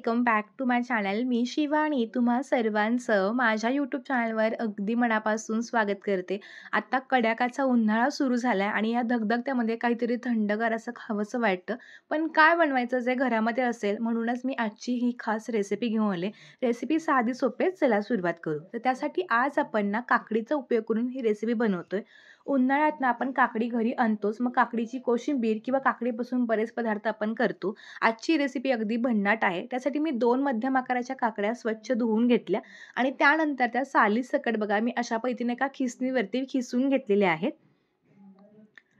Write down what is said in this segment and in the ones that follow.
Welcome back to my channel. मी शिवानी तुम्हा सर्वांचं माझ्या यूट्यूब चॅनलवर अगदी मनापासून स्वागत करते. आता कड्याकाचा उन्हाळा सुरू झाला आहे आणि या धगधगत्यामध्ये काहीतरी थंडगार असं खावंसं वाटतं. पण काय बनवायचं जे घरामध्ये असेल, म्हणूनच मी आजची ही खास रेसिपी घेऊन आले. रेसिपी साधी सोपेच, चला सुरुवात करू. तर त्यासाठी आज आपण ना काकडीचा उपयोग करून ही रेसिपी बनवतोय. उन्हाळ्यात ना आपण काकडी घरी आणतोच, मग काकडीची कोशिंबीर किंवा काकडीपासून बरेच पदार्थ आपण करतो. आजची रेसिपी अगदी भन्नाट आहे. त्यासाठी मी 2 मध्यम आकाराच्या काकड्या स्वच्छ धुवून घेतल्या आणि त्यानंतर त्या सालीसकट बघा मी अशा पद्धतीने एका खिसणीवरती खिसून घेतलेल्या आहेत.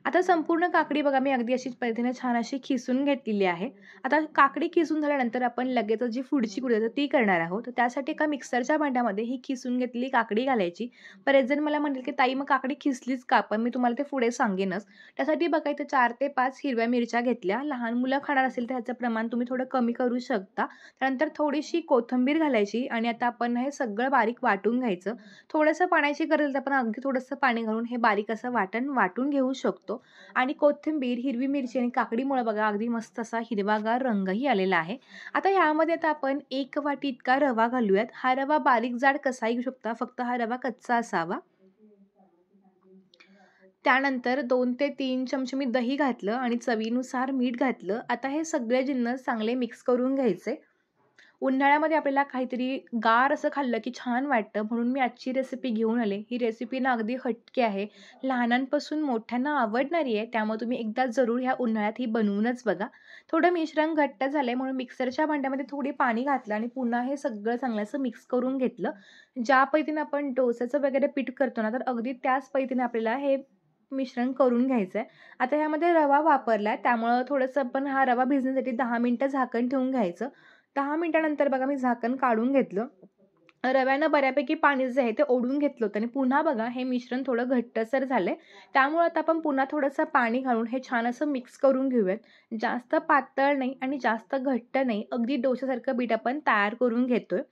आता संपूर्ण काकडी बघा मी अगदी अशीच पद्धतीने छान अशी खिसून घेतलेली आहे. आता काकडी खिसून झाल्यानंतर आपण लगेच जी पुढची कृती आहे ती करणार आहोत. तर त्यासाठी एका मिक्सरच्या भांड्यामध्ये ही खिसून घेतलेली काकडी घालायची. बरेच जण मला म्हणतील की ताई मग काकडी खिसलीच का? पण मी तुम्हाला ते पुढे सांगेनच. त्यासाठी बघा इथे 4 ते 5 हिरव्या मिरच्या घेतल्या. लहान मुलं खाणार असेल तर ह्याचं प्रमाण तुम्ही थोडं कमी करू शकता. त्यानंतर थोडीशी कोथिंबीर घालायची आणि आता आपण हे सगळं बारीक वाटून घ्यायचं. थोडंसं पाण्याची गरज आहे, आपण अगदी थोडंसं पाणी घालून हे बारीक असं वाटून घेऊ शकतो. आणि कोथिंबीर, हिरवी मिरची आणि काकडीमुळे बघा अगदी मस्त असा हिरवागार रंगही आलेला आहे. आता ह्यामध्ये आता आपण 1 वाटी इतका रवा घालूयात. हा रवा बारीक जाड कसाही घेऊ शकता, फक्त हा रवा कच्चा असावा. त्यानंतर 2 ते 3 चमचे मी दही घातलं आणि चवीनुसार मीठ घातलं. आता हे सगळे जिन्नस चांगले मिक्स करून घ्यायचे. उन्हाळ्यामध्ये आपल्याला काहीतरी गार असं खाल्लं की छान वाटतं, म्हणून मी आजची रेसिपी घेऊन आले. ही रेसिपी ना अगदी हटके आहे. लहानांपासून मोठ्यांना आवडणारी आहे. त्यामुळे तुम्ही एकदा जरूर ह्या उन्हाळ्यात ही बनवूनच बघा. थोडं मिश्रण घट्ट झालंय म्हणून मिक्सरच्या भांड्यामध्ये थोडी पाणी घातलं आणि पुन्हा हे सगळं चांगलं असं मिक्स करून घेतलं. ज्या पद्धतीने आपण डोस्याचं वगैरे पीठ करतो ना, तर अगदी त्याच पद्धतीने आपल्याला हे मिश्रण करून घ्यायचं आहे. आता ह्यामध्ये रवा वापरला त्यामुळं थोडंसं आपण हा रवा भिजण्यासाठी 10 मिनिटं झाकण ठेवून घ्यायचं. 10 मिनिटानंतर बघा मी झाकण काढून घेतलं. रव्यानं बऱ्यापैकी पाणी जे आहे ते ओढून घेतलं होतं आणि पुन्हा बघा हे मिश्रण थोडं घट्टसर झालंय. त्यामुळे आता आपण पुन्हा थोडंसं पाणी घालून हे छान असं मिक्स करून घेऊयात. जास्त पातळ नाही आणि जास्त घट्ट नाही. अगदी डोश्यासारखं पीठ आपण तयार करून घेतोय.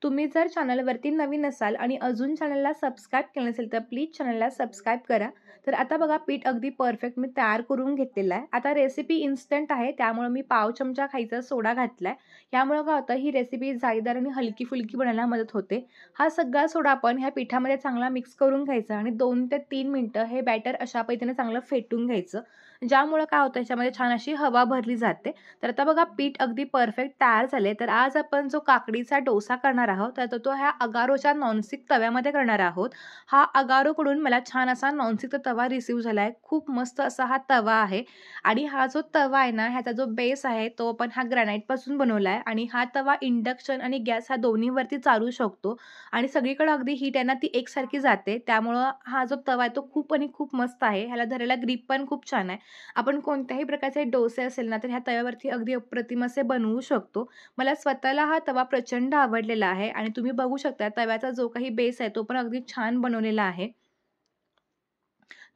तुम्ही जर चॅनलवरती नवीन असाल आणि अजून चॅनलला सबस्क्राईब केलं नसेल तर प्लीज चॅनलला सबस्क्राईब करा. तर आता बघा पीठ अगदी परफेक्ट मी तयार करून घेतलेलं आहे. आता रेसिपी इन्स्टंट आहे त्यामुळे मी पाव चमचा खायचा सोडा घातलाय. यामुळे काय होतं ही रेसिपी जाळीदार आणि हलकी-फुलकी बनायला मदत होते. हा सगळा सोडा आपण ह्या पिठामध्ये चांगला मिक्स करून घ्यायचा आणि 2 ते 3 मिनिटं हे बॅटर अशा पद्धतीने चांगलं फेटून घ्यायचं. ज्यामुळे काय होतं ह्याच्यामध्ये छान अशी हवा भरली जाते. तर आता बघा पीठ अगदी परफेक्ट तयार झाले. तर आज आपण जो काकडीचा डोसा करणार आहोत तर तो ह्या अगारोच्या नॉनस्टिक तव्यामध्ये करणार आहोत. हा अगारोकडून मला छान असा नॉनस्टिकचा तवा रिसीव्ह झाला आहे. खूप मस्त असा हा तवा आहे आणि हा जो तवा आहे ना, ह्याचा जो बेस आहे तो आपण हा ग्रॅनाइटपासून बनवला आहे आणि हा तवा इंडक्शन आणि गॅस ह्या दोन्हीवरती चालू शकतो आणि सगळीकडे अगदी हीट आहे ना ती एकसारखी जाते. त्यामुळं हा जो तवा आहे तो खूप आणि खूप मस्त आहे. ह्याला धरायला ग्रिप पण खूप छान आहे. आपण कोणत्याही प्रकारचे डोसे असेल ना, तर ह्या तव्यावरती अगदी अप्रतिम असे बनवू शकतो. मला स्वतःला हा तवा प्रचंड आवडलेला आहे आणि तुम्ही बघू शकता तव्याचा जो काही बेस आहे तो पण अगदी छान बनवलेला आहे.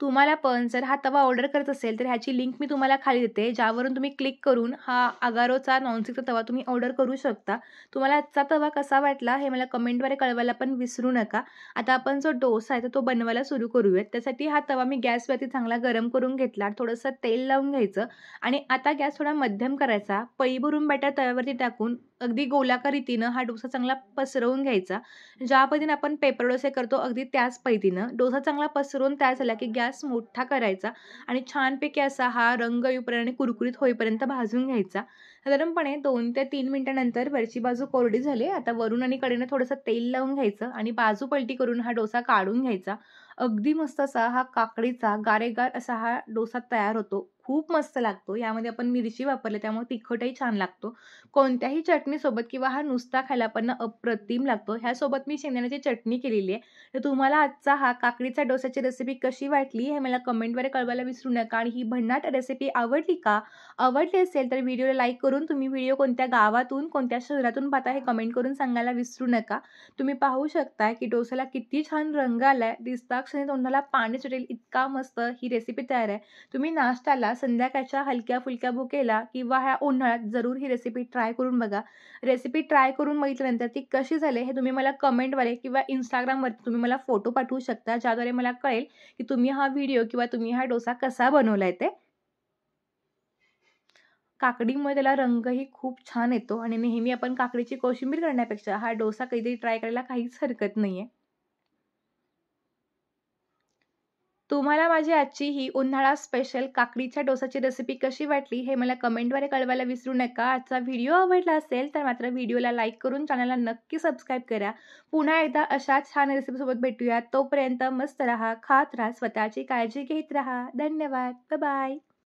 तुम्हाला पण जर हा तवा ऑर्डर करत असेल तर ह्याची लिंक मी तुम्हाला खाली देते, ज्यावरून तुम्ही क्लिक करून हा अगारोचा नॉनस्टिकचा तवा तुम्ही ऑर्डर करू शकता. तुम्हाला आजचा तवा कसा वाटला हे मला कमेंटद्वारे कळवायला पण विसरू नका. आता आपण जो डोसा आहे तर तो बनवायला सुरू करूयात. त्यासाठी हा तवा मी गॅसवरती चांगला गरम करून घेतला. थोडंसं तेल लावून घ्यायचं आणि आता गॅस थोडा मध्यम करायचा. पळी भरून बॅटर तव्यावरती टाकून अगदी गोलाकार रीतीनं हा डोसा चांगला पसरवून घ्यायचा. ज्या पद्धतीने आपण पेपर डोसे करतो अगदी त्याच पद्धतीनं डोसा चांगला पसरवून तयार झाला की गॅस मोठा करायचा आणि छानपैकी असा हा रंग येऊपर्यंत आणि कुरकुरीत होईपर्यंत भाजून घ्यायचा. साधारणपणे 2 ते 3 मिनिटानंतर वरची बाजू कोरडी झाली. आता वरून आणि कडेनं थोडंसं तेल लावून घ्यायचं आणि बाजू पलटी करून हा डोसा काढून घ्यायचा. अगदी मस्त असा हा काकडीचा गारेगार असा हा डोसा तयार होतो. खूप मस्त लागतो. यामध्ये आपण मिरची वापरली त्यामुळे तिखटही छान लागतो. कोणत्याही चटणीसोबत किंवा हा नुसता खायला पण अप्रतिम लागतो. ह्यासोबत मी शेंगदाण्याची चटणी केलेली आहे. तर तुम्हाला आजचा हा काकडीचा डोसाची रेसिपी कशी वाटली हे मला कमेंटद्वारे कळवायला विसरू नका आणि ही भन्नाट रेसिपी आवडली का? आवडली असेल तर व्हिडिओला लाईक करून तुम्ही व्हिडिओ कोणत्या गावातून, कोणत्या शहरातून पाहता हे कमेंट करून सांगायला विसरू नका. तुम्ही पाहू शकता की डोस्याला किती छान रंग आलाय. दिसता क्षणी तोंडाला पाणी सुटेल इतका मस्त ही रेसिपी तयार आहे. तुम्ही नाश्त्याला, संध्याकाळच्या हलक्या-फुलक्या भुकेला किंवा ह्या उन्हाळ्यात जरूर ही रेसिपी ट्राय करून बघा. रेसिपी ट्राय करून बघितल्यानंतर ती कशी झाली हे तुम्ही मला कमेंटद्वारे किंवा Instagramवरती तुम्ही मला फोटो पाठवू शकता, ज्याद्वारे मला कळेल की तुम्ही हा व्हिडिओ किंवा तुम्ही हा डोसा कसा बनवलाय ते. काकडीमुळे त्याला रंगही खूप छान येतो आणि नेहमी आपण काकडीची कोशिंबीर करण्यापेक्षा हा डोसा कधीतरी ट्राय करायला काहीच हरकत नाहीये. तुम्हाला माझी आजची ही उन्हाळा स्पेशल काकडीच्या डोसाची रेसिपी कशी वाटली हे मला कमेंटद्वारे कळवायला विसरू नका. आजचा व्हिडिओ आवडला असेल तर मात्र व्हिडिओला लाईक करून चॅनलला नक्की सबस्क्राईब करा. पुन्हा एकदा अशाच छान रेसिपीसोबत भेटूया. तोपर्यंत मस्त राहा, खात राहा, स्वतःची काळजी घेत राहा. धन्यवाद. Bye bye.